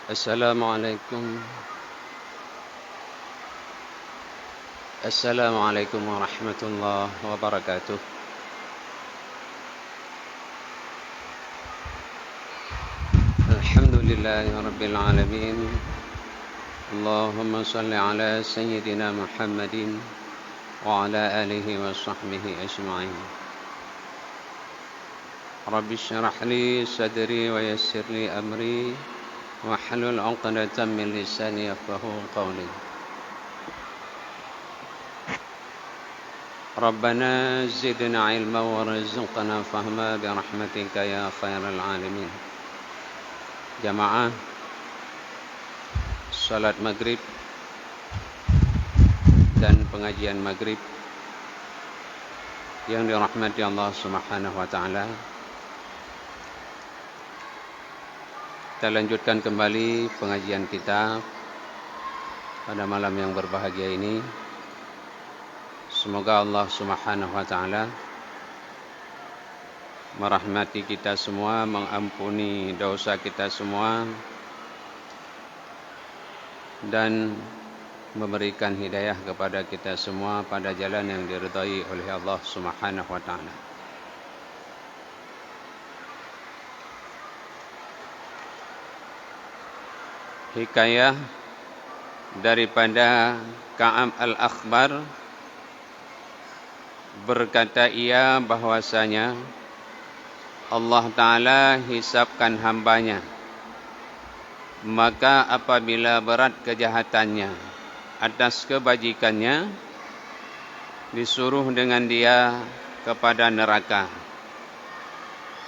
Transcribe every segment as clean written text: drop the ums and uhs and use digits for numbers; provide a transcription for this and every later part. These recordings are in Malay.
Assalamualaikum Assalamualaikum warahmatullahi wabarakatuh. Alhamdulillahi rabbil alamin. Allahumma salli ala sayyidina Muhammadin wa ala alihi wa sahbihi ajma'in. Rabbi syrah li sadri wa yassir li amri wahlul 'uqdatam min lisani yafqahu qawli. Rabbana zidna ilma warzuqna fahma birahmatika ya khairal alamin. Jamaah salat maghrib dan pengajian maghrib yang dirahmati Allah Subhanahu wa taala. Kita lanjutkan kembali pengajian kita pada malam yang berbahagia ini. Semoga Allah Subhanahu wa taala merahmati kita semua, mengampuni dosa kita semua, dan memberikan hidayah kepada kita semua pada jalan yang diridai oleh Allah Subhanahu wa taala. Hikayah daripada Ka'ab al-Akhbar, berkata ia bahwasanya Allah Ta'ala hisabkan hambanya, maka apabila berat kejahatannya atas kebajikannya, disuruh dengan dia kepada neraka.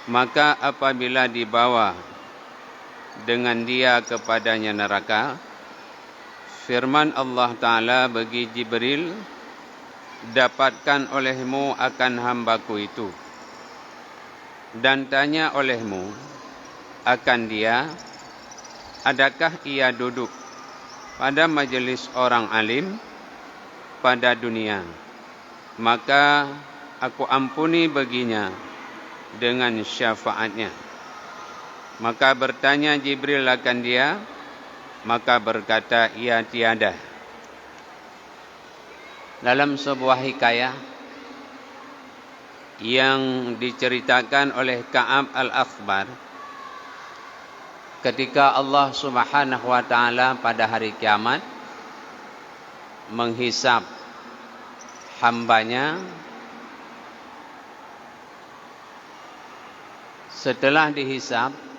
Maka apabila dibawa dengan dia kepadanya neraka, firman Allah Ta'ala bagi Jibril, dapatkan olehmu akan hambaku itu, dan tanya olehmu akan dia, adakah ia duduk pada majelis orang alim pada dunia, maka aku ampuni baginya dengan syafaatnya. Maka bertanya Jibril akan dia, maka berkata ia tiada. Dalam sebuah hikayah yang diceritakan oleh Ka'ab al-Akhbar, ketika Allah Subhanahu wa taala pada hari kiamat menghisab hambanya, setelah dihisab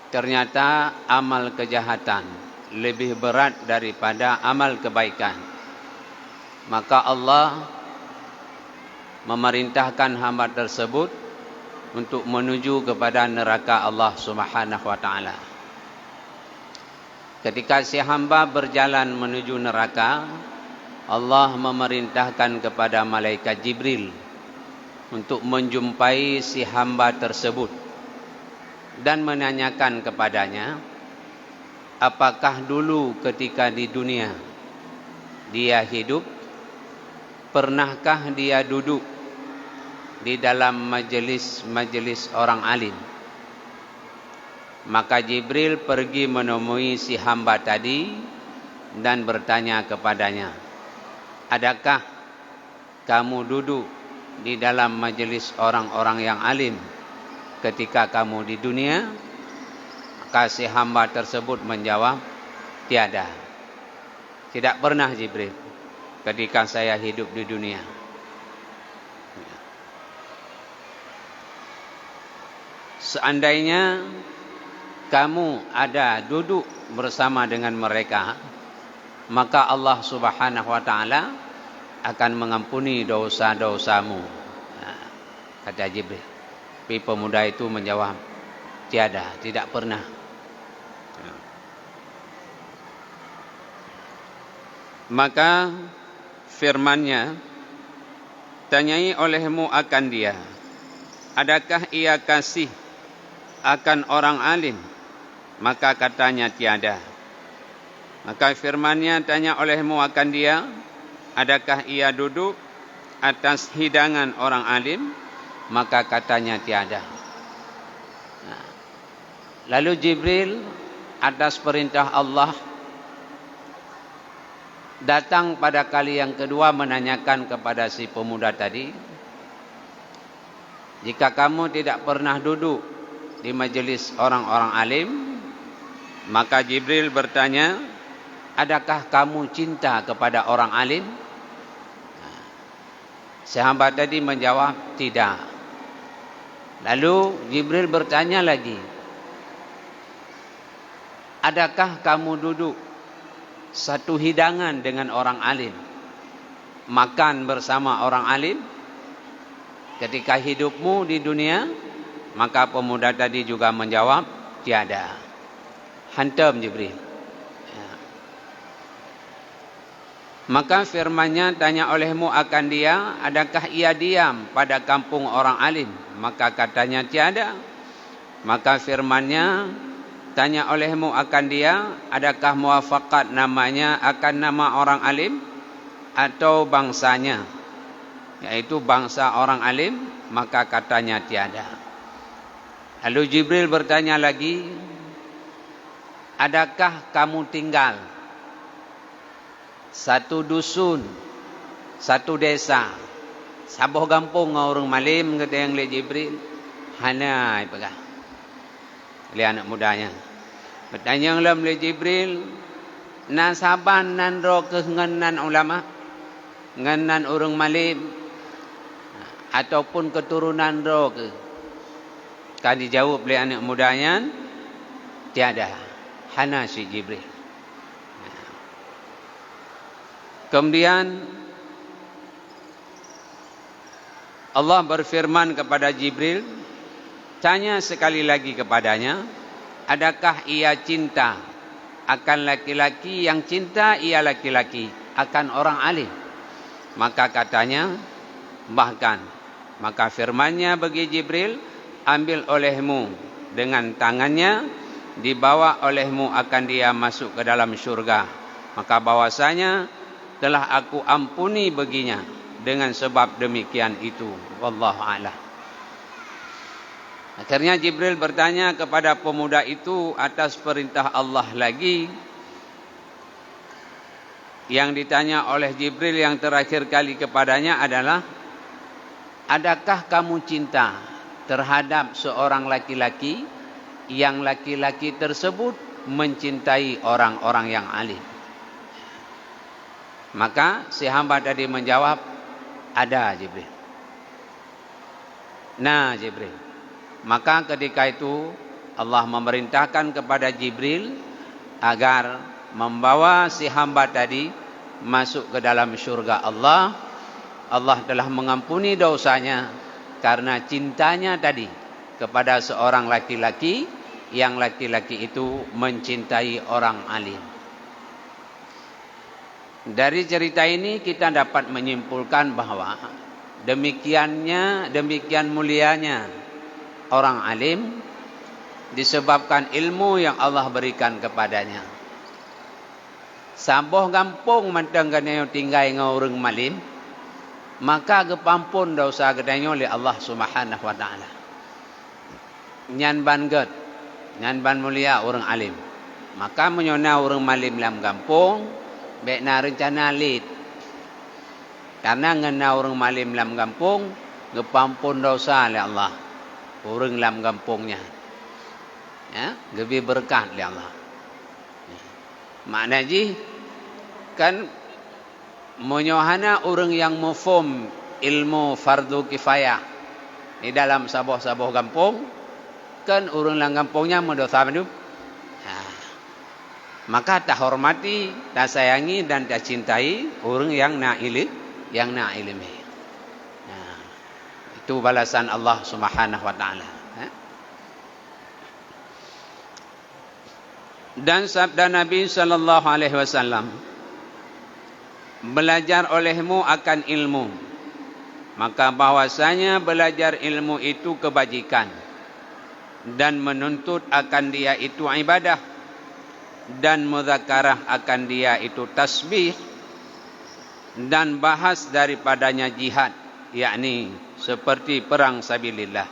ternyata amal kejahatan lebih berat daripada amal kebaikan. Maka Allah memerintahkan hamba tersebut untuk menuju kepada neraka Allah Subhanahu wa taala. Ketika si hamba berjalan menuju neraka, Allah memerintahkan kepada malaikat Jibril untuk menjumpai si hamba tersebut dan menanyakan kepadanya, apakah dulu ketika di dunia dia hidup, pernahkah dia duduk di dalam majelis orang alim? Maka Jibril pergi menemui si hamba tadi dan bertanya kepadanya, adakah kamu duduk di dalam majelis orang-orang yang alim ketika kamu di dunia? Maka si hamba tersebut menjawab, tiada. Tidak pernah Jibril ketika saya hidup di dunia. Seandainya kamu ada duduk bersama dengan mereka, maka Allah Subhanahu wa taala akan mengampuni dosa-dosamu, kata Jibril. Tapi pemuda itu menjawab, tiada, tidak pernah. Maka firman-Nya, tanyai olehmu akan dia, adakah ia kasih akan orang alim? Maka katanya tiada. Maka firman-Nya, tanya olehmu akan dia, adakah ia duduk atas hidangan orang alim? Maka katanya tiada. Lalu Jibril atas perintah Allah datang pada kali yang kedua menanyakan kepada si pemuda tadi, jika kamu tidak pernah duduk di majelis orang-orang alim, maka Jibril bertanya, adakah kamu cinta kepada orang alim? Si hamba tadi menjawab, tidak. Lalu Jibril bertanya lagi, adakah kamu duduk satu hidangan dengan orang alim, makan bersama orang alim ketika hidupmu di dunia? Maka pemuda tadi juga menjawab, tiada. Hantam Jibril. Maka firman-Nya, tanya olehmu akan dia, adakah ia diam pada kampung orang alim? Maka katanya tiada. Maka firman-Nya, tanya olehmu akan dia, adakah muafakat namanya akan nama orang alim atau bangsanya, yaitu bangsa orang alim? Maka katanya tiada. Lalu Jibril bertanya lagi, adakah kamu tinggal satu dusun, satu desa, sabuh kampung orang malim? Kata yang le Jibril, hana ipagah lihat anak mudanya. Bertanya ulam le Jibril, nasaban nan ro ke ngenan ulama, ngenan orang malim, ataupun keturunan ro ke? Kan dijawab oleh anak mudanya, tiada. Hana si Jibril. Kemudian Allah berfirman kepada Jibril, tanya sekali lagi kepadanya, adakah ia cinta akan laki-laki yang cinta ia laki-laki akan orang alim? Maka katanya, bahkan. Maka firman-Nya bagi Jibril, ambil olehmu dengan tangannya, dibawa olehmu akan dia masuk ke dalam syurga. Maka bahwasanya telah aku ampuni baginya dengan sebab demikian itu. Wallahu a'lam. Akhirnya Jibril bertanya kepada pemuda itu atas perintah Allah lagi. Yang ditanya oleh Jibril yang terakhir kali kepadanya adalah, adakah kamu cinta terhadap seorang laki-laki yang laki-laki tersebut mencintai orang-orang yang alim? Maka si hamba tadi menjawab, ada Jibril. Nah Jibril. Maka ketika itu Allah memerintahkan kepada Jibril agar membawa si hamba tadi masuk ke dalam syurga Allah. Allah telah mengampuni dosanya karena cintanya tadi kepada seorang laki-laki yang laki-laki itu mencintai orang alim. Dari cerita ini kita dapat menyimpulkan bahwa demikian mulianya orang alim disebabkan ilmu yang Allah berikan kepadanya. Saboh gampung mantang kanyo tinggal dengan orang malim, maka gepampun dosa gedanyo oleh Allah Subhanahu wa taala. Nyan banget, nyan ban mulia orang alim. Maka menyona orang malim dalam kampung, baik na rencana lid. Karena ngena orang malim dalam kampung, gepampun dosa oleh Allah. Orang dalam kampungnya. Ya, lebih berkah oleh Allah. Maknanya kan menyohana orang yang mufhum ilmu fardu kifayah di dalam sabuh-sabuh kampung, kan orang dalam kampungnya mendosa hidup. Maka tak hormati, tak sayangi dan tak cintai orang yang nak ilmi. Nah, itu balasan Allah Subhanahu wa taala. Dan sabda Nabi sallallahu alaihi wasallam, belajar olehmu akan ilmu, maka bahwasanya belajar ilmu itu kebajikan, dan menuntut akan dia itu ibadah, dan mudzakarah akan dia itu tasbih, dan bahas daripadanya jihad, yakni seperti perang sabilillah,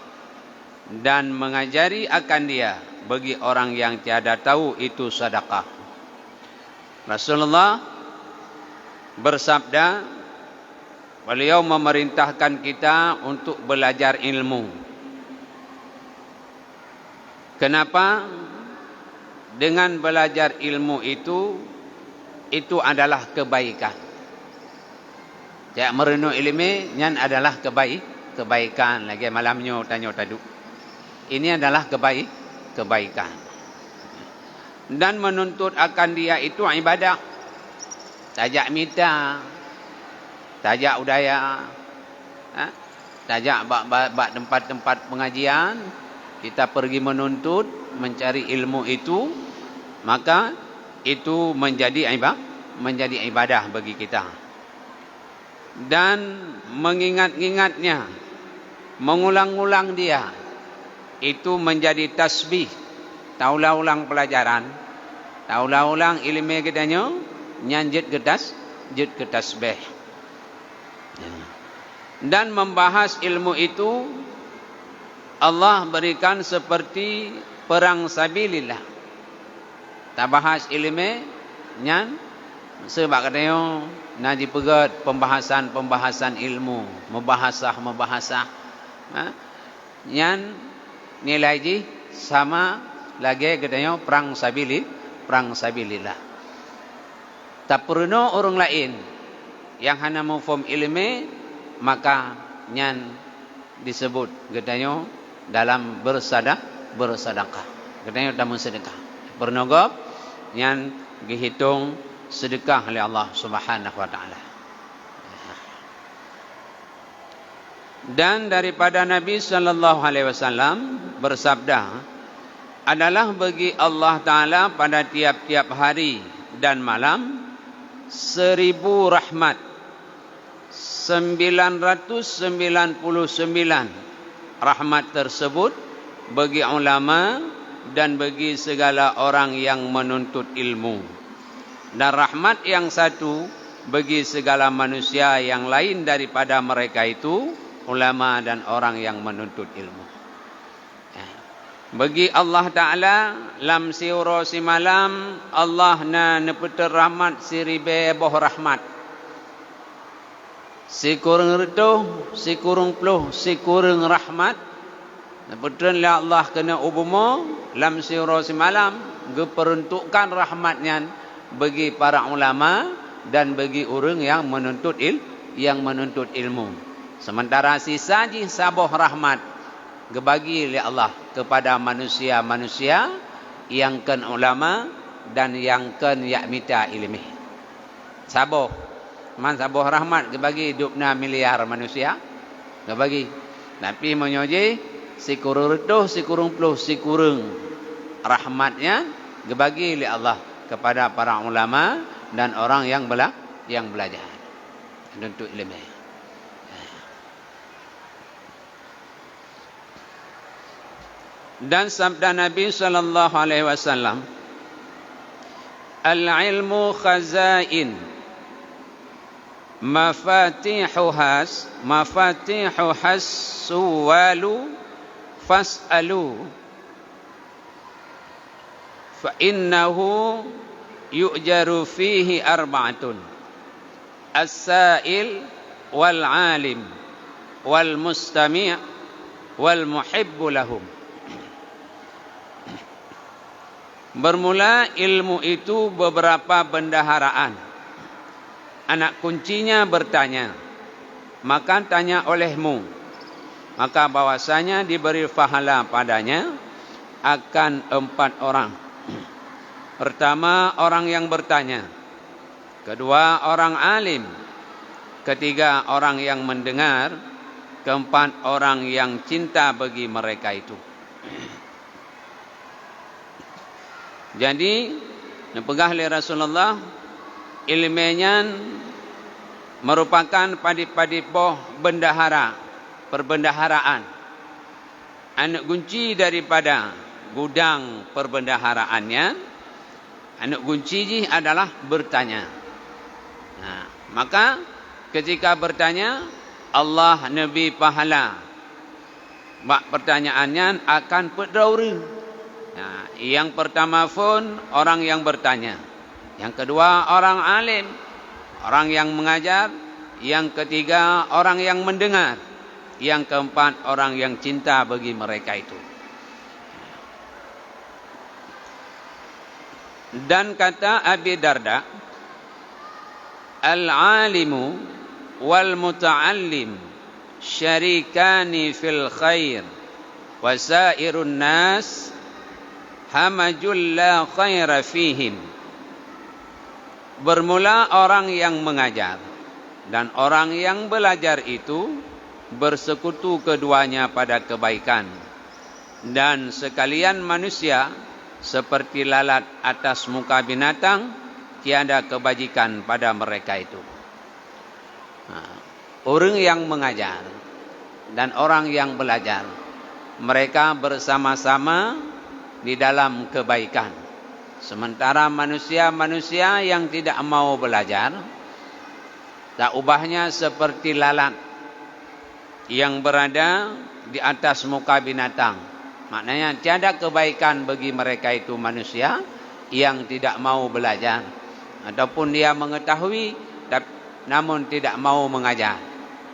dan mengajari akan dia bagi orang yang tiada tahu itu sedekah. Rasulullah bersabda, beliau memerintahkan kita untuk belajar ilmu. Kenapa? Dengan belajar ilmu itu adalah kebaikan. Jak merenung ilmu nyan adalah kebaikan. Lagi malamnya tanya tadu. Ini adalah kebaikan. Dan menuntut akan dia itu ibadah. Tajak minta, tajak udaya, tajak bak tempat-tempat pengajian, kita pergi menuntut, mencari ilmu itu, maka itu menjadi ibadah bagi kita. Dan mengingat-ingatnya, mengulang-ulang dia, itu menjadi tasbih. Taulah-ulang pelajaran, taulah-ulang ilmu kitanya, nyanjit ke tasbih. Dan membahas ilmu itu Allah berikan seperti perang sabilillah. Tak bahas ilmu nyan sebab katanya naji pegat pembahasan ilmu, membahasah. Nyan nilai ji sama lagi katanya perang sabilillah. Tak perlu orang lain yang hanya mufhum ilmu, maka nyan disebut katanya dalam bersedekah. Katanya dalam sedekah. Pernah gop nyan dihitung sedekah oleh Allah Subhanahu wa taala. Dan daripada Nabi sallallahu alaihi wasallam bersabda, adalah bagi Allah taala pada tiap-tiap hari dan malam 1000 rahmat, 999 rahmat tersebut bagi ulama dan bagi segala orang yang menuntut ilmu. Dan rahmat yang satu bagi segala manusia yang lain daripada mereka itu ulama dan orang yang menuntut ilmu. Bagi Allah Ta'ala lam siuro si malam Allah na nepeter rahmat si ribe boh rahmat. Si kurang retuh, si kurang peluh, si kurang rahmat. Nepeter la Allah kena ubumo lam siuro si malam geperuntukkan rahmatnya bagi para ulama dan bagi orang yang menuntut ilmu. Sementara sisa ji saboh rahmat gebagi oleh Allah kepada manusia-manusia yang kan ulama dan yang kan yakmita ilmi. Saboh, man saboh rahmat gebagi 26 miliar manusia gebagi. Tapi menyoji si kurung retuh, si kurung peluh, si kurung rahmatnya gebagi oleh Allah kepada para ulama dan orang yang belajar untuk ilmu. Dan sabda Nabi sallallahu alaihi wasallam, al-ilmu khazain mafatihuhas suwalu fas'alu fa innahu yu'jaru fihi arba'atun as-sa'il wal 'alim wal mustami' wal muhibbu lahum. Bermula ilmu itu beberapa bendaharaan. Anak kuncinya bertanya, maka tanya olehmu, maka bahwasanya diberi pahala padanya akan 4 orang. Pertama, orang yang bertanya. Kedua, orang alim. Ketiga, orang yang mendengar. Keempat, orang yang cinta bagi mereka itu. Jadi, dipegah oleh Rasulullah, ilmunya merupakan padi-padi boh bendahara, perbendaharaan. Anak kunci daripada gudang perbendaharaannya, anak kunci adalah bertanya. Nah, maka ketika bertanya, Allah Nabi pahala. Bak pertanyaannya akan pedauri. Nah, yang pertama pun orang yang bertanya. Yang kedua orang alim, orang yang mengajar. Yang ketiga orang yang mendengar. Yang keempat orang yang cinta bagi mereka itu. Dan kata Abi Darda, al-alimu wal muta'allim syarikani fil khair wa sairun nas hamajul la khaira fihim. Bermula orang yang mengajar dan orang yang belajar itu bersekutu keduanya pada kebaikan. Dan sekalian manusia seperti lalat atas muka binatang, tiada kebajikan pada mereka itu. Orang yang mengajar dan orang yang belajar, mereka bersama-sama di dalam kebaikan. Sementara manusia-manusia yang tidak mau belajar, tak ubahnya seperti lalat yang berada di atas muka binatang. Maknanya tiada kebaikan bagi mereka itu manusia yang tidak mau belajar. Ataupun dia mengetahui namun tidak mau mengajar.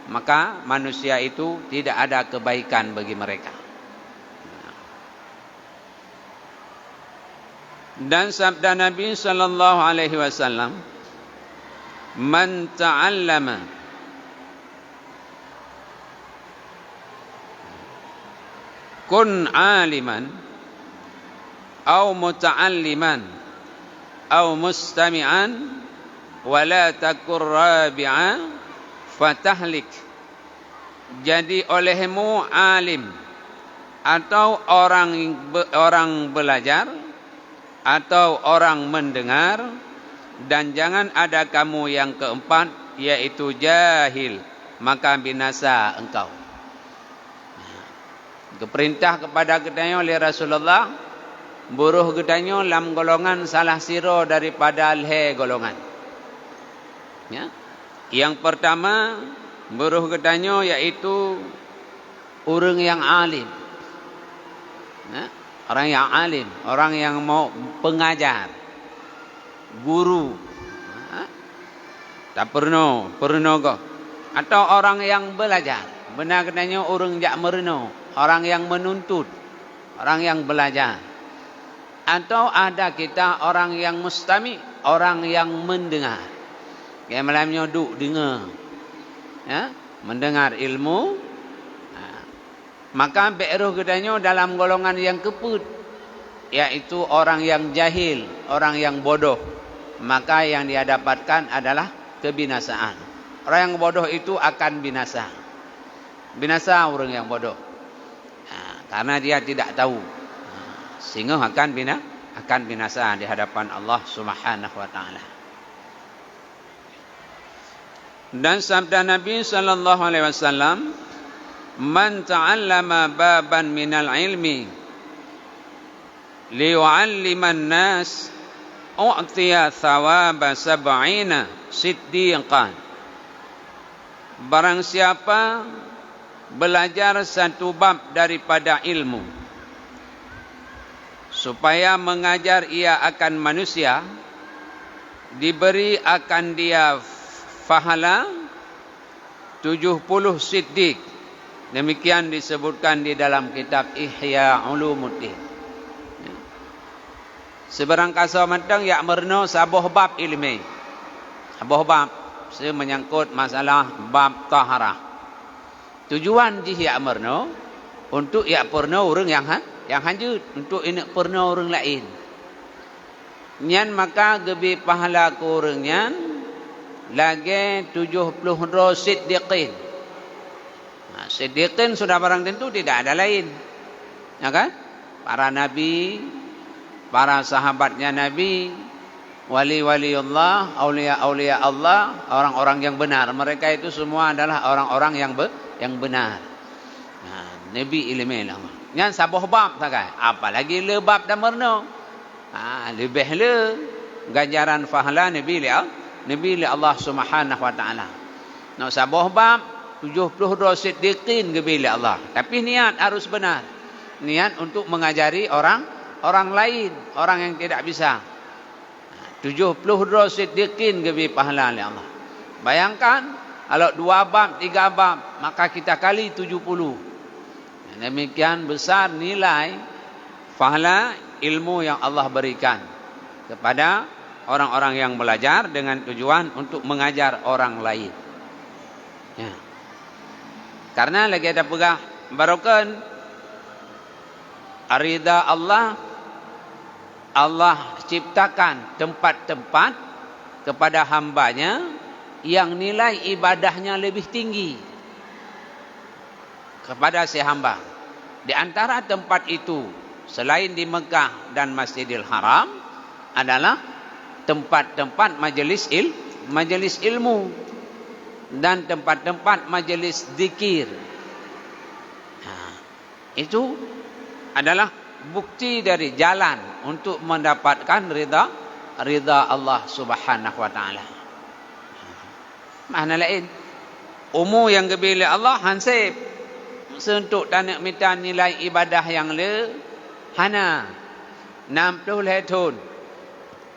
Maka manusia itu tidak ada kebaikan bagi mereka. Dan sabda Nabi sallallahu alaihi wasallam, "Man ta'allama kun aliman aw muta'alliman aw mustami'an wa la takur rabi'a fatahlik." Jadi olehmu alim atau orang belajar atau orang mendengar, dan jangan ada kamu yang keempat yaitu jahil, maka binasa engkau. Keperintah kepada kita oleh Rasulullah, buruh kita dalam golongan salah siro daripada alhe golongan. Ya. Yang pertama buruh kita yaitu orang yang alim. Ya. Orang yang alim, orang yang mau pengajar, guru, tak perno kok. Atau orang yang belajar, benar katanya orang jak mereno, orang yang menuntut, orang yang belajar. Atau ada kita orang yang mustami, orang yang mendengar. Kayak malamnya duk dengar, ya, mendengar ilmu. Maka be'ruh katanya dalam golongan yang keput, yaitu orang yang jahil, orang yang bodoh. Maka yang dia dapatkan adalah kebinasaan. Orang yang bodoh itu akan binasa. Binasa orang yang bodoh. Karena dia tidak tahu. Sehingga akan binasa di hadapan Allah Subhanahu wa taala. Dan sabda Nabi sallallahu alaihi wasallam, "Man ta'allama baban minal ilmi liyu'alliman nas u'tiya thawaba sab'ina siddiqan." Barang siapa belajar satu bab daripada ilmu supaya mengajar ia akan manusia, diberi akan dia pahala 70 siddiq. Demikian disebutkan di dalam kitab Ihya Ulumuddin. Seberang kasau matang yak merno sabuh bab ilmi. Sabuh bab menyangkut masalah bab taharah. Tujuan jih yak merno untuk yak purno orang yang hanjut, untuk ini purno orang lain. Nyan maka gebi pahala ku orang nyan lagi 70 siddiqin. Siddiqin sudah barang tentu tidak ada lain, ya kan? Para nabi, para sahabatnya Nabi, wali-wali Allah, aulia-aulia Allah, orang-orang yang benar. Mereka itu semua adalah orang-orang yang benar. Nah, Nabi ilmu lah. Yang sabuh bab sakai, apalagi le bab dan merno. Lebih le ganjaran pahala Nabi li Allah Subhanahu wa taala. No sabuh bab 72 siddiqin kebila Allah. Tapi niat harus benar. Niat untuk mengajari orang orang lain, orang yang tidak bisa. 70 siddiqin lebih pahala oleh Allah. Bayangkan kalau 2 bab, 3 bab, maka kita kali 70. Demikian besar nilai pahala ilmu yang Allah berikan kepada orang-orang yang belajar dengan tujuan untuk mengajar orang lain. Ya. Karena lagi ada pegah barokan arida Allah ciptakan tempat-tempat kepada hambanya yang nilai ibadahnya lebih tinggi kepada si hamba. Di antara tempat itu selain di Mekah dan Masjidil Haram adalah tempat-tempat majelis ilmu dan tempat-tempat majelis zikir. Itu adalah bukti dari jalan untuk mendapatkan ridha Allah Subhanahu wa taala. Makna lain, umur yang gebili Allah hansip untuk tanak minta nilai ibadah yang le hana 60 letun.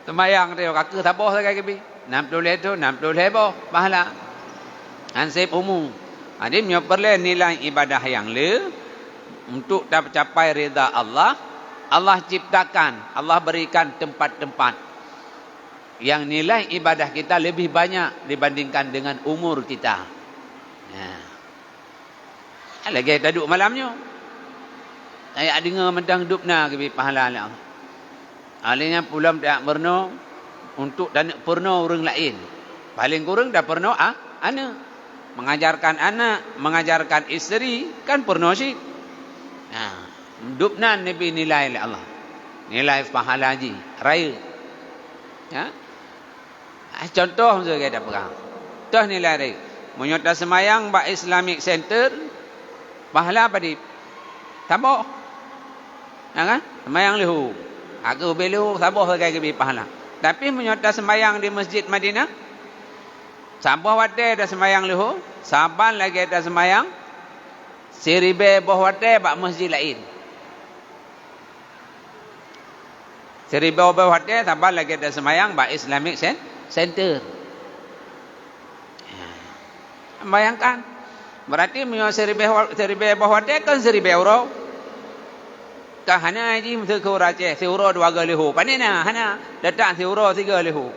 Sembayang dia kaki tabah sekali gebi 60 letun 60 lebo pahala. Hansip umur. Dia menyeperle nilai ibadah yang le untuk capai ridha Allah. Allah ciptakan, Allah berikan tempat-tempat yang nilai ibadah kita lebih banyak dibandingkan dengan umur kita. Lagi kita duduk malamnya, saya dengar mentang dudukna ke pahala Allah. Alihnya pulang tak pernah untuk dan pernah orang lain. Paling kurang dah pernah anak. Mengajarkan anak, mengajarkan isteri kan pernah sih. Dudukna Nabi nilai oleh Allah. Nilai pahala haji, raya. Ya. Contoh saja kita pegang. Contoh nilai raya. Menyerta semayang bak Islamic Center, pahala apa di? Tabok. Ya kan? Semayang lehu. Aku beliau sabar sebagai lebih pahala. Tapi menyerta semayang di Masjid Madinah, sabar wate ada semayang lehu, saban lagi ada semayang, seribe boh wate bak masjid lain. Seribe boh wate saban lagi ada semayang bak Islamic Center. Bayangkan, berarti menyerta seribe boh wate kan 1,000 euro. Kahana haji mesti ke Aceh, euro 2 lehu. Panina hana datang euro 3 lehu.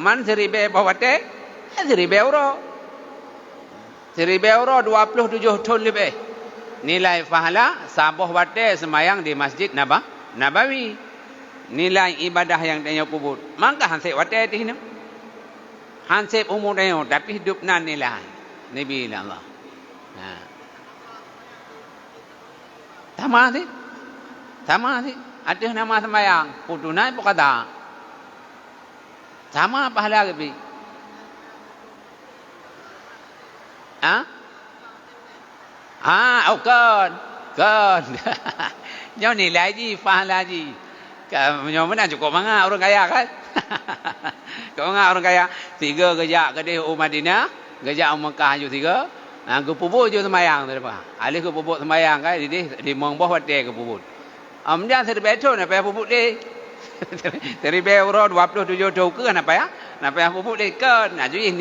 Man 1,000 bawate, 1,000 euro. 1,000 euro 27 ton lebih. Nilai pahala sabuh wate semayang di Masjid Nabawi. Nilai ibadah yang tanya pubut. Mangka hansip wate di sini. Hansip umur tanya, tapi hidup nan nilai. Nabi Allah. Sama sih. Sama sih. Ada nama semayang. Putunai pun kata. Sama pahala lebih. Oh kan. Nyaw nilai ji, pahala ji. Nyaw mana cukup manga orang kaya kan? Cukup manga orang kaya. 3 gejak ke dia Madinah. Gejak Mekah je 3. Ke pubut je semayang. Alih ke pubut semayang kan. Jadi di mongbah wate ke pubut. Amjan 1,000 tu nak payah pupuk dia. 1,000 euro 27 tu ke nak payah pupuk dia ke. Nak jadi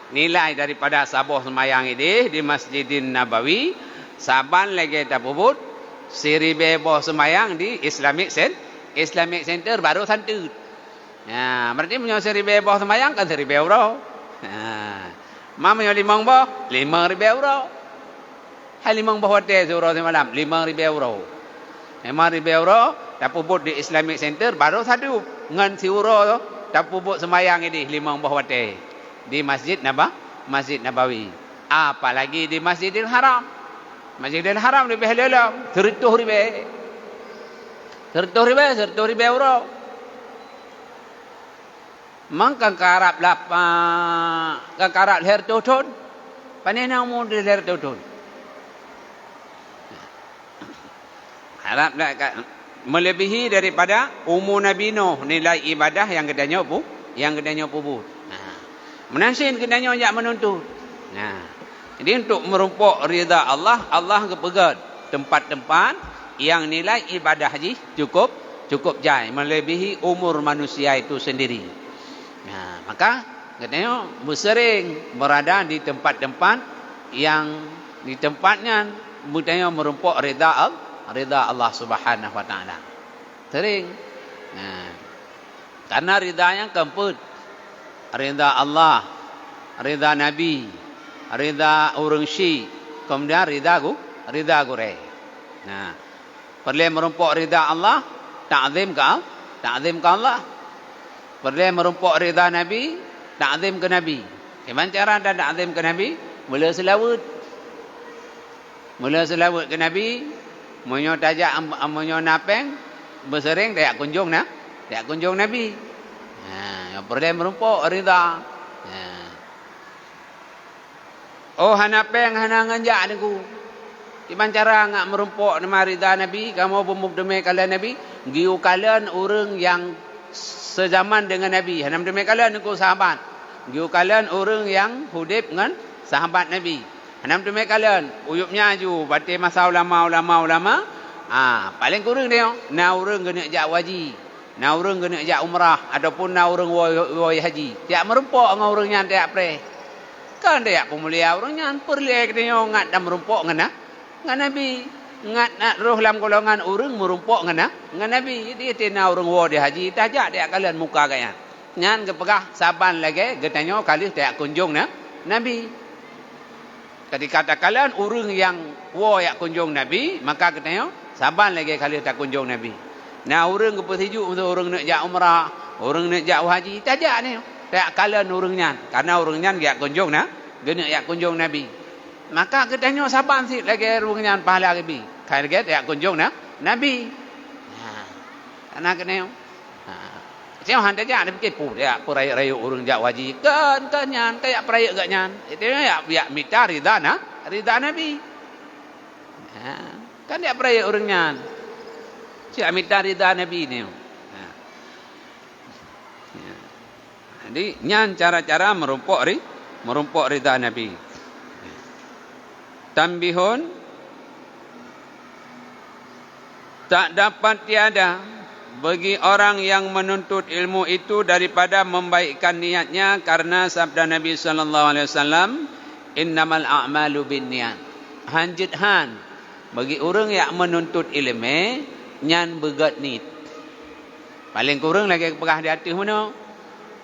nilai daripada sabuh semayang ini di Masjidin Nabawi. Saban lagi tak pupuk 1,000 boh semayang di Islamic Center baru santut. Berarti punya 1,000 boh semayang kan 1,000 euro. Punya 5 boh 5,000 euro. Hai 5 boh hotel euro semalam 5,000 euro. 5,000 euro tak puput di Islamic Center baru satu ngan si euro tu tak puput semayang ini 5 buah wate di Masjid Nabawi. Apalagi di Masjidil Haram. Masjidil Haram lebih halal 100,000 euro. Mangka karap leher tutun. Panena umur leher tutun. Harap melebihi daripada umur Nabi Nuh nilai ibadah yang gedanya pubut. Menasin gedanya jak menuntut. Jadi untuk merumpuk ridha Allah kepegat tempat-tempat yang nilai ibadah haji cukup jai, melebihi umur manusia itu sendiri. Maka katanya bersering berada di tempat-tempat yang di tempatnya mudahnya merumpuk rida Allah Subhanahu wa taala. Sering. Karena ridanya keempat. Rida Allah, rida Nabi, rida orang Syiah, kemudian rida gure. Perlu merumpuk rida Allah, ta'zim ke Allah. Perlu merumpuk rida Nabi, ta'zim ke Nabi. Gimana cara anda ta'zim ke Nabi? Mula selawat ke Nabi, munyo tajak munyo napeng, bersering tak kunjung Nabi. Yang perlu merumpuk rida. Oh hanapeng hana nganjak niku. Gimana cara ngak merumpuk nama rida Nabi? Kamu bumuk demi kalian Nabi, giu kalian orang yang sezaman dengan Nabi. Hanam demi kalian niku sahabat. Giu kalian orang yang hidup dengan sahabat Nabi. Hanam demi kalian uyupnya aju batik masa ulama. Paling kurang dia na orang kena jak wajib, na orang kena jak umrah ataupun na orang woi haji. Tiak merumpuk dengan orangnya tiak pre. Kan dia pemulia orangnya perlek dia ngat dah merumpuk dengan Nabi. Ngat roh dalam golongan orang merumpuk dengan Nabi. Dia tina orang woi haji tajak dia kalian muka kaya. Nyan kepegah saban lagi getanya kali tiak kunjung Nabi. Ketika kata kalian orang yang woi kunjung Nabi, maka katanya saban lagi kali tak kunjung Nabi. Nah orang ke pesiju untuk orang nak jak umrah, orang nak jak haji, tajak ni. Tak kalian orangnya, karena orangnya jak kunjung gena jak kunjung Nabi. Maka katanya saban sih lagi orangnya pahala Nabi. Kai lagi jak kunjung Nabi. Karena katanya Siapa hantar je ada fikir pun dia peraya orang jak haji kan nyan kayak peraya gak nyan. Itu ya minta rida Nabi. Kan dia peraya orang nyan. Siapa minta rida Nabi ni. Jadi nyan cara-cara merumpuk rida Nabi. Tambihun tak dapat tiada bagi orang yang menuntut ilmu itu daripada membaikkan niatnya, karena sabda Nabi sallallahu alaihi wasallam, innamal a'malu binniyat. Hanjithan bagi orang yang menuntut ilmu nyan begat nit. Paling kurang lagi pegah di hati mana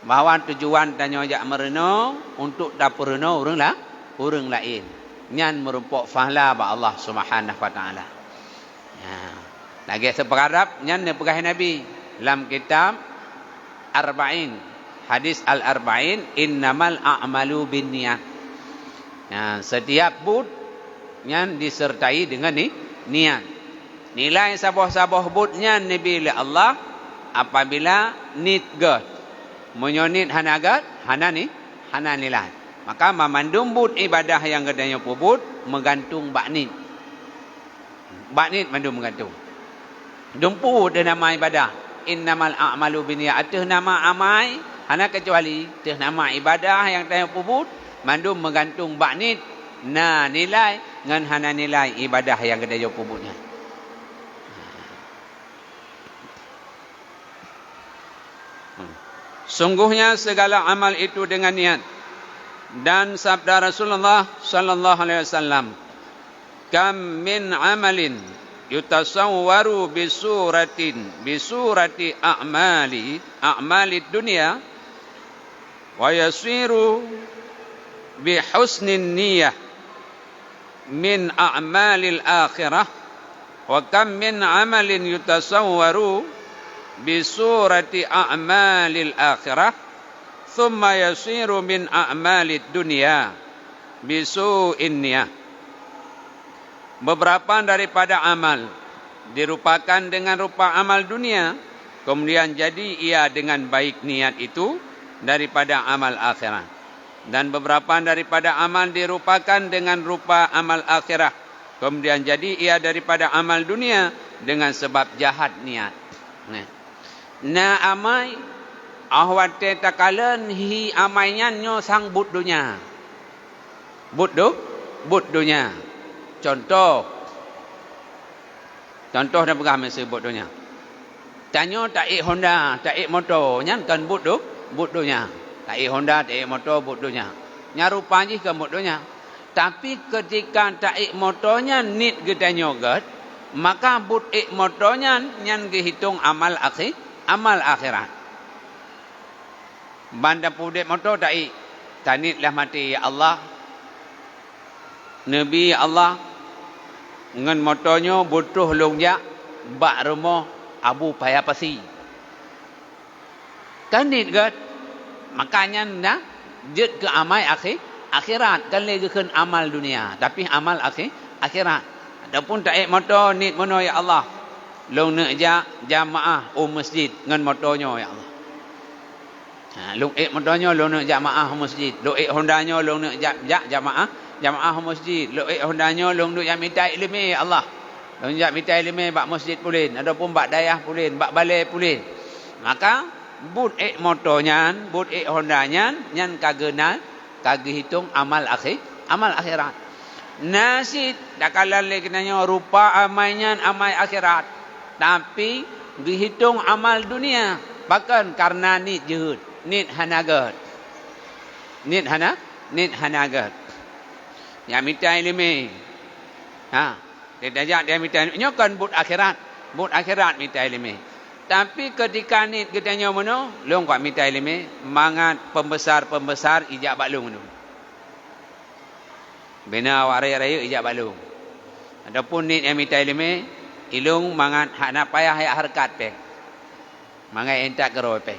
bahawa tujuan tanya jak mereno untuk dapurno orang lain. Nyan merumpuk pahala ba Allah Subhanahu wa taala. Lagi seperharap nyan pegah Nabi dalam kitab Arba'in, hadis Al-Arba'in, innamal a'malu binniyat. Setiap bud nyan disertai dengan niat. Nilai sabah-sabah bud nyan Nabi Allah apabila nit god. Menyonit hanagat, hana nilai. Maka memandung bud ibadah yang gedanya pubud menggantung baknit. Baknit mandung menggantung. Dumpu dia nama ibadah. Innamal a'malu binniyat. Atah nama amai hana kecuali teh nama ibadah yang tanya pubud mandum menggantung baknit na nilai ngan hana nilai ibadah yang gedaya pubudnya. Sungguhnya segala amal itu dengan niat. Dan sabda Rasulullah sallallahu alaihi wasallam, kam min amalin yutasawwaru bisurati a'mali dunia wa yasiru bihusnin niyah min a'malil akhirah, wa kam min amalin yutasawwaru bisurati a'malil akhirah thumma yasiru min a'malid dunia bisu'in niyah. Beberapa daripada amal dirupakan dengan rupa amal dunia, kemudian jadi ia dengan baik niat itu daripada amal akhirat. Dan beberapa daripada amal dirupakan dengan rupa amal akhirah, kemudian jadi ia daripada amal dunia dengan sebab jahat niat. Na amai ahwate takalan hi amainya nyo sang but dunia. But dunia. Contoh Contoh dah pegah masa bodohnya. Tanya taik Honda, taik motor, nyan kan bodohnya. Taik Honda, taik motor bodohnya. Nya rupa je ke bodohnya. Tapi ketika taik motornya nit getanya get, maka butik motornya nyan dihitung amal akhirat. Banda pudik motor taik, tanit lah mati ya Allah. Nabi Allah ngan motornya butuh longjak bak rumah Abu Payapasi. Kan nit get, makanya dah jet ke amal akhirat kan lagi kan amal dunia tapi amal akhirat. Adapun taik motor nit mono ya Allah. Long nak jamaah masjid ngan motornya ya Allah. Long motornya long nak jamaah masjid. Long Hondanya long nak jamaah masjid. Long Hondanya long nak minta ilmu ya Allah. Long jak minta ilmu bak masjid pulin, adapun bak dayah pulin, bak balai pulin. Maka but motornya, but Hondanya nyan kagena kage hitung amal akhirat. Nasi dak kalah lagi nanya rupa amalnya amal akhirat. Tapi dihitung amal dunia. Bahkan karena nit jehud, nit hanagat. Nit hanagat. Ya minta ilmu. Dia ajak dia minta ilmu. Nyokan but akhirat minta ilmu. Tapi ketika nit getanya mana, long kuat minta ilmu, mangat pembesar ijak baklung tu. Bina raya ijak baklung. Adapun nit yang minta ilmu, ilung mangat hak nak payah hak harkat pe. Mangat entak keroi pe.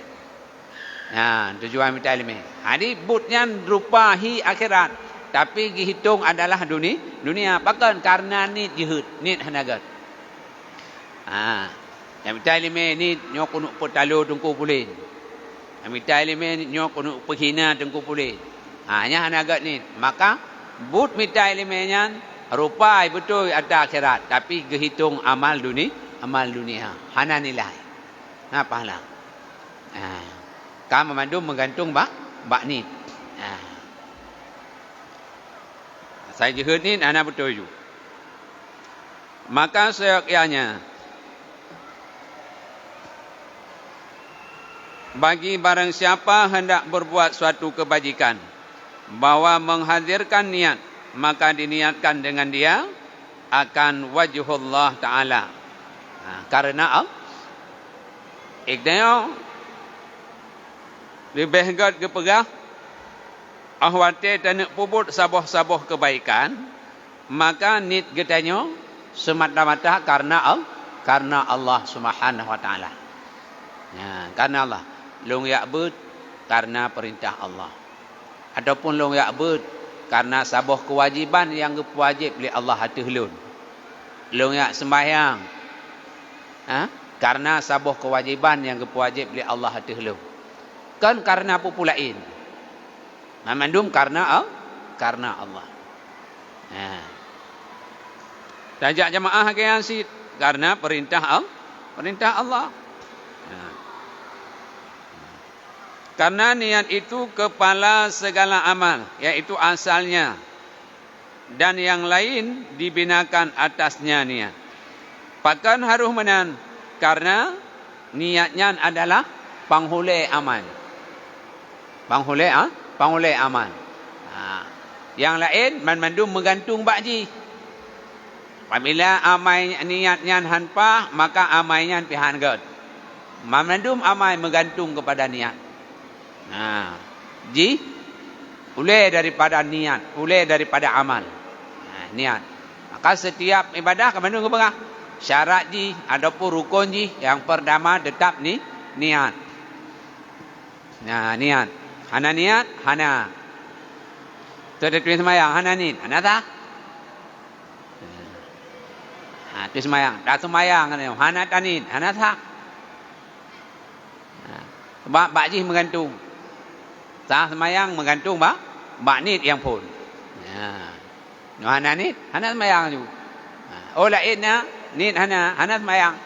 Tujuan minta ilmu. Hadi butnya rupa hi akhirat, tapi dihitung adalah dunia. Bahkan karena nit jihud, nit hanagat. Yang minta ilmu ni nyok unuk petalu tungku pulin. Yang minta ilmu ni nyok unuk penghina tungku pulin. Hanya hanagat ni. Maka but minta ilmu nya rupa betul ada akhirat, tapi dihitung amal dunia. Hana nilai. Pahala. Kamu mandu menggantung bak ni. Saya jihud ni anak betul ju. Maka seyogyanya bagi barang siapa hendak berbuat suatu kebajikan, bahwa menghadirkan niat, maka diniatkan dengan dia akan wajhullah Ta'ala. Karena iknanya lebih gat kepegah ahwate dan puput saboh kebaikan, maka nit getanya semata-mata karena Allah Subhanahu wa Ta'ala. Karena Allah. Long ya'bud karena perintah Allah. Ataupun long ya'bud karena sabuh kewajiban yang wajib oleh Allah hati hulun. Long yak sembahyang karena sabuh kewajiban yang wajib oleh Allah hati hulun. Kan karena apa pulain? Mamandum karena Allah. Tajak jamaah hakian si karena perintah Allah. Karena niat itu kepala segala amal, yaitu asalnya. Dan yang lain dibinakan atasnya niat. Pakan haruh menan, karena niatnya adalah panghulai amal. Panghulai amal. Yang lain, mandum menggantung bakji. Apabila amal niatnya hanpah, maka amalnya pihan gad. Mandum amal menggantung kepada niat. Ulai daripada niat, ulai daripada amal. Niat. Maka setiap ibadah kemana ke bawah? Syarat ji, adapun rukun ji, yang pertama tetap ni niat. Niat. Hana niat, hana. Tu ada tulis semayang, hana ni, hana tak? Tulis semayang, tak semayang, hana tanin, hana tak? Bak ji menggantung. Sah semayang menggantung bak nit yang pun. Hana nit, hana semayang ju. Lain na nit hana semayang.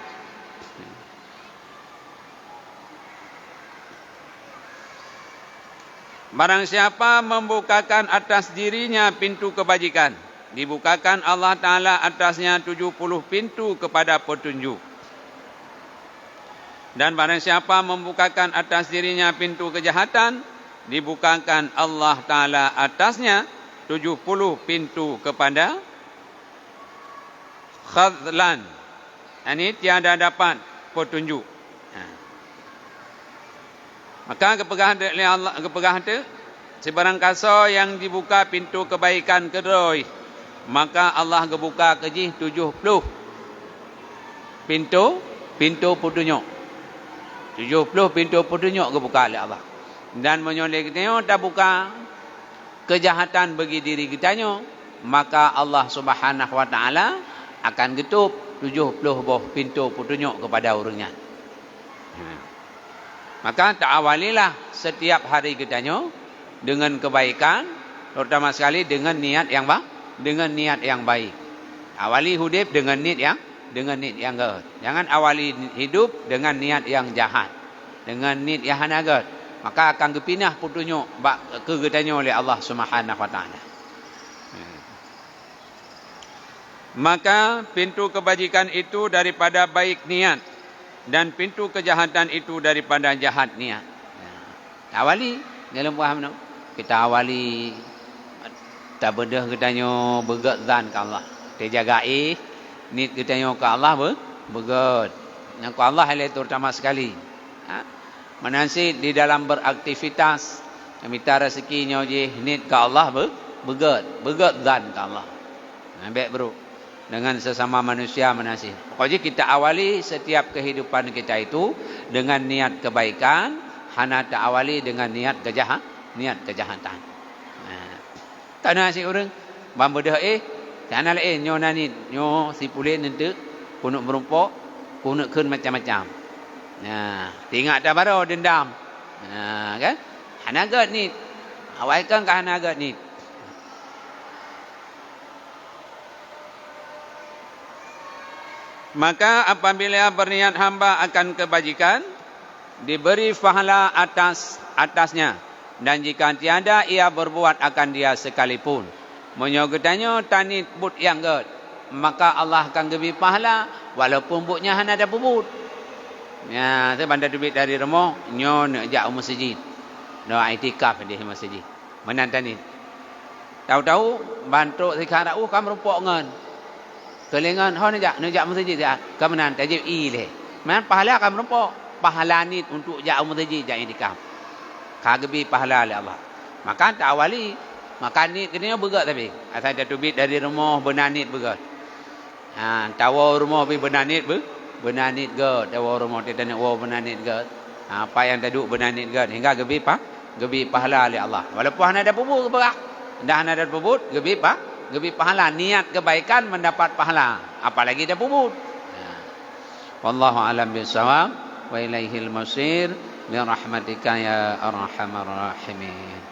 Barang siapa membukakan atas dirinya pintu kebajikan, dibukakan Allah Ta'ala atasnya 70 pintu kepada petunjuk. Dan barang siapa membukakan atas dirinya pintu kejahatan, dibukakan Allah Ta'ala atasnya 70 pintu kepada khadlan. Ini tiada dapat petunjuk. Maka kepegahan oleh Allah, kepegahan itu sebarang kasa yang dibuka pintu kebaikan kedoi, maka Allah kebuka kejih 70 pintu petunjuk. 70 pintu petunjuk kebuka oleh Allah. Dan menyoleh kita tak buka kejahatan bagi diri kita, maka Allah Subhanahu Wa Taala akan ketup 70 buah pintu petunjuk kepada orangnya. Maka ta'awalilah setiap hari kita dengan kebaikan, terutama sekali dengan niat yang baik. Awali hidup dengan niat yang baik. Jangan awali hidup dengan niat yang jahat, dengan niat yang hanagat. Maka akan kepinah petunjuk ke kita oleh Allah Subhanahu Wa Taala. Maka pintu kebajikan itu daripada baik niat, dan pintu kejahatan itu daripada jahat niat. Awali dalam faham no? Kita awali tak bedah kitanya begat zan ke Allah. Kita jaga niat kitanya ke Allah begat. Yang ke Allah adalah terutama sekali. Menansi di dalam beraktivitas, minta rezekinya je niat ke Allah begat zan ke Allah. Baik bro. Dengan sesama manusia menasih. Pokoknya kita awali setiap kehidupan kita itu dengan niat kebaikan, hana tak awali dengan niat kejahatan. Tak nak si orang bambedah sana nyo nanit nyo si pulin nanti kunuk berumpok, kunuk kun macam-macam. Nah, tinggal tak baru dendam. Kan? Hana gad ni. Awaikan ke hana gad ni. Maka apabila berniat hamba akan kebajikan, diberi pahala atasnya. Dan jika tiada ia berbuat akan dia sekalipun. Menyogetanya tanit but yang gad, maka Allah akan beri pahala walaupun butnya hanya ada bubut. Ya, saya bandar duit dari rumah, nyo nak jak masjid. Nak itikaf di masjid. Menantanit. Tahu-tahu bantu sekarang kamu rumpok ngan. Kelengan ho nak jak masjid dia. Kemenan tajib leh. Man pahala kamu rumpok. Pahala ni untuk jak masjid jak itikaf. Kagebi pahala oleh Allah. Maka tak awali makan ni kena begat tapi. Asal ada duit dari rumah benanit begat. Tawa rumah pergi benanit benanit gad. Tawa rumah kita nak benanit gad. Apa yang taduk benanit gad hingga gebi pahala oleh Allah. Walaupun hanya ada bubur berak. Dah hanya ada bubur gebi pahala. Niat kebaikan mendapat pahala. Apalagi ada bubur. Wallahu a'lam bishawab wa ilaihil masir bi rahmatika ya arhamar rahimin.